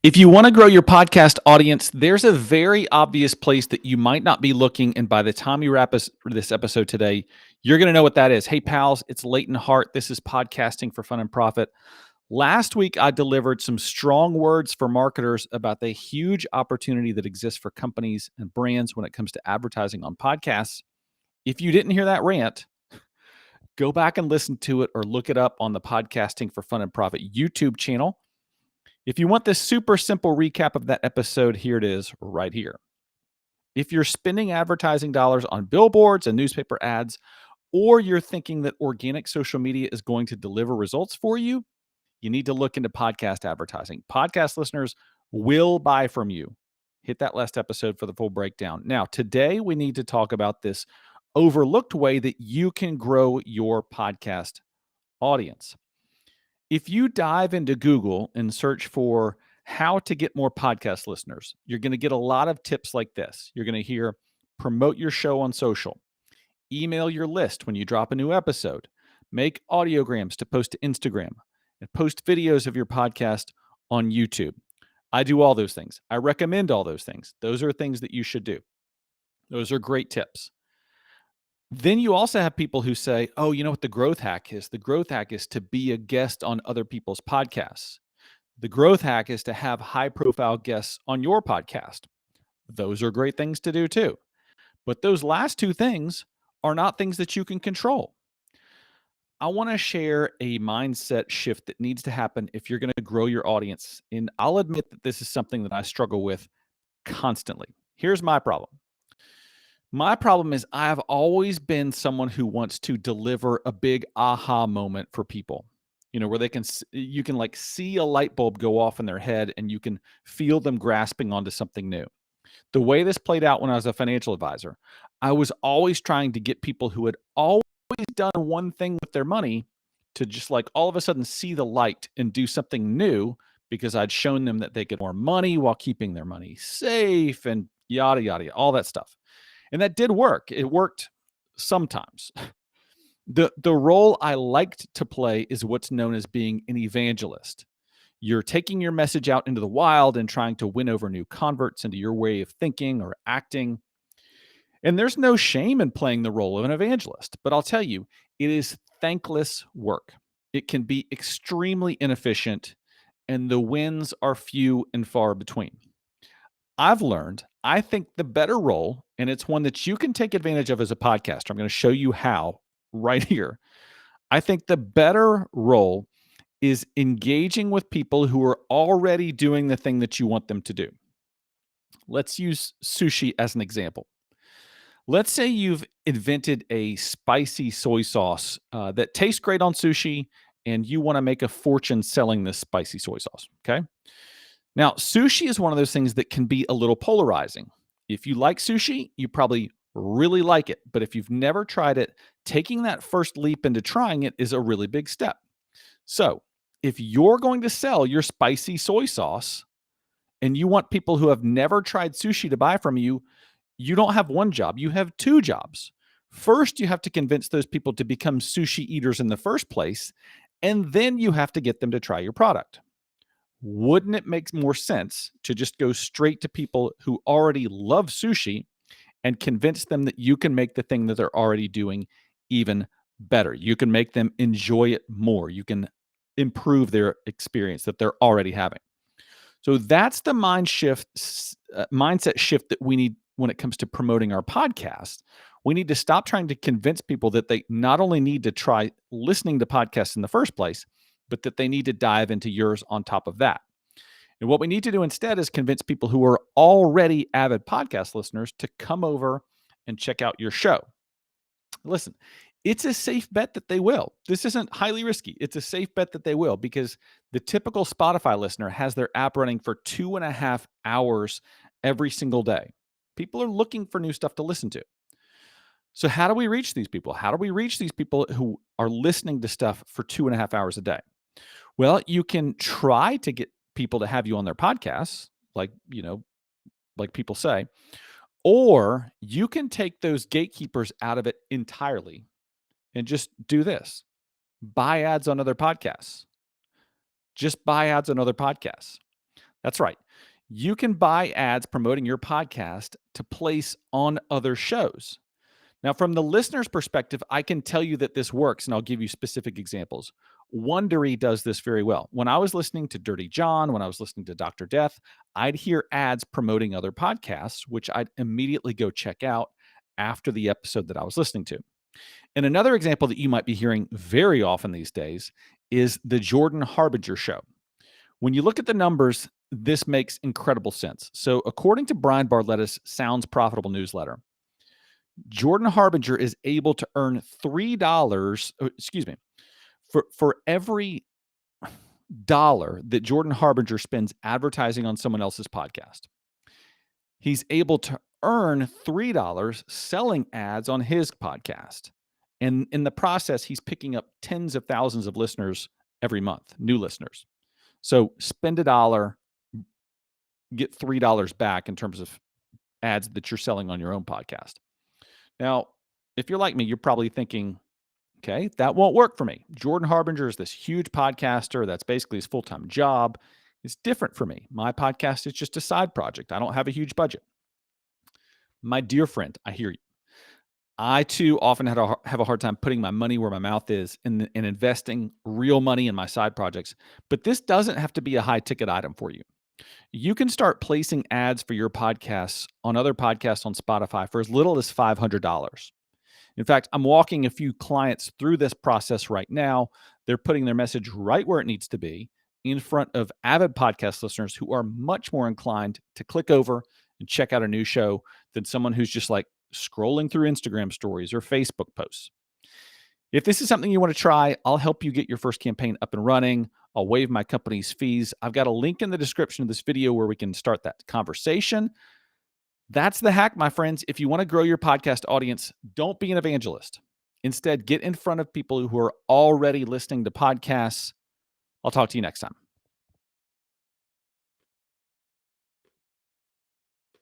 If you want to grow your podcast audience, there's a very obvious place that you might not be looking. And by the time you wrap this episode today, you're going to know what that is. Hey, pals, it's Leighton Hart. This is Podcasting for Fun and Profit. Last week, I delivered some strong words for marketers about the huge opportunity that exists for companies and brands when it comes to advertising on podcasts. If you didn't hear that rant, go back and listen to it or look it up on the Podcasting for Fun and Profit YouTube channel. If you want this super simple recap of that episode, here it is right here. If you're spending advertising dollars on billboards and newspaper ads, or you're thinking that organic social media is going to deliver results for you, you need to look into podcast advertising. Podcast listeners will buy from you. Hit that last episode for the full breakdown. Now, today we need to talk about this overlooked way that you can grow your podcast audience. If you dive into Google and search for how to get more podcast listeners, you're going to get a lot of tips like this. You're going to hear promote your show on social, email your list when you drop a new episode, make audiograms to post to Instagram, and post videos of your podcast on YouTube. I do all those things. I recommend all those things. Those are things that you should do. Those are great tips. Then you also have people who say, oh, you know what the growth hack is? The growth hack is to be a guest on other people's podcasts. The growth hack is to have high profile guests on your podcast. Those are great things to do too. But those last two things are not things that you can control. I want to share a mindset shift that needs to happen if you're going to grow your audience. And I'll admit that this is something that I struggle with constantly. Here's my problem. My problem is I've always been someone who wants to deliver a big aha moment for people, where you can like see a light bulb go off in their head and you can feel them grasping onto something new. The way this played out when I was a financial advisor, I was always trying to get people who had always done one thing with their money to just like all of a sudden see the light and do something new because I'd shown them that they could more money while keeping their money safe and yada, yada, all that stuff. And that did work. It worked sometimes. The role I liked to play is what's known as being an evangelist. You're taking your message out into the wild and trying to win over new converts into your way of thinking or acting. And there's no shame in playing the role of an evangelist. But I'll tell you, it is thankless work. It can be extremely inefficient, and the wins are few and far between. I've learned, I think the better role, and it's one that you can take advantage of as a podcaster. I'm going to show you how right here. I think the better role is engaging with people who are already doing the thing that you want them to do. Let's use sushi as an example. Let's say you've invented a spicy soy sauce that tastes great on sushi, and you want to make a fortune selling this spicy soy sauce. Okay. Now, sushi is one of those things that can be a little polarizing. If you like sushi, you probably really like it. But if you've never tried it, taking that first leap into trying it is a really big step. So, if you're going to sell your spicy soy sauce and you want people who have never tried sushi to buy from you, you don't have one job, you have two jobs. First, you have to convince those people to become sushi eaters in the first place, and then you have to get them to try your product. Wouldn't it make more sense to just go straight to people who already love sushi and convince them that you can make the thing that they're already doing even better? You can make them enjoy it more. You can improve their experience that they're already having. So that's the mindset shift that we need when it comes to promoting our podcast. We need to stop trying to convince people that they not only need to try listening to podcasts in the first place, but that they need to dive into yours on top of that. And what we need to do instead is convince people who are already avid podcast listeners to come over and check out your show. Listen, it's a safe bet that they will. This isn't highly risky. It's a safe bet that they will because the typical Spotify listener has their app running for 2.5 hours every single day. People are looking for new stuff to listen to. So how do we reach these people? How do we reach these people who are listening to stuff for 2.5 hours a day? Well, you can try to get people to have you on their podcasts, like people say, or you can take those gatekeepers out of it entirely and just do this. Buy ads on other podcasts. Just buy ads on other podcasts. That's right. You can buy ads promoting your podcast to place on other shows. Now, from the listener's perspective, I can tell you that this works, and I'll give you specific examples. Wondery does this very well. When I was listening to Dirty John, when I was listening to Dr. Death, I'd hear ads promoting other podcasts, which I'd immediately go check out after the episode that I was listening to. And another example that you might be hearing very often these days is the Jordan Harbinger show. When you look at the numbers, this makes incredible sense. So, according to Brian Barletta's Sounds Profitable newsletter, Jordan Harbinger is able to earn $3, for every dollar that Jordan Harbinger spends advertising on someone else's podcast. He's able to earn $3 selling ads on his podcast. And in the process, he's picking up tens of thousands of listeners every month, new listeners. So spend a dollar, get $3 back in terms of ads that you're selling on your own podcast. Now, if you're like me, you're probably thinking, okay, that won't work for me. Jordan Harbinger is this huge podcaster. That's basically his full-time job. It's different for me. My podcast is just a side project. I don't have a huge budget. My dear friend, I hear you. I too often have a hard time putting my money where my mouth is and investing real money in my side projects. But this doesn't have to be a high ticket item for you. You can start placing ads for your podcasts on other podcasts on Spotify for as little as $500. In fact, I'm walking a few clients through this process right now. They're putting their message right where it needs to be in front of avid podcast listeners who are much more inclined to click over and check out a new show than someone who's just like scrolling through Instagram stories or Facebook posts. If this is something you want to try, I'll help you get your first campaign up and running. I'll waive my company's fees. I've got a link in the description of this video where we can start that conversation. That's the hack, my friends. If you want to grow your podcast audience, don't be an evangelist. Instead, get in front of people who are already listening to podcasts. I'll talk to you next time.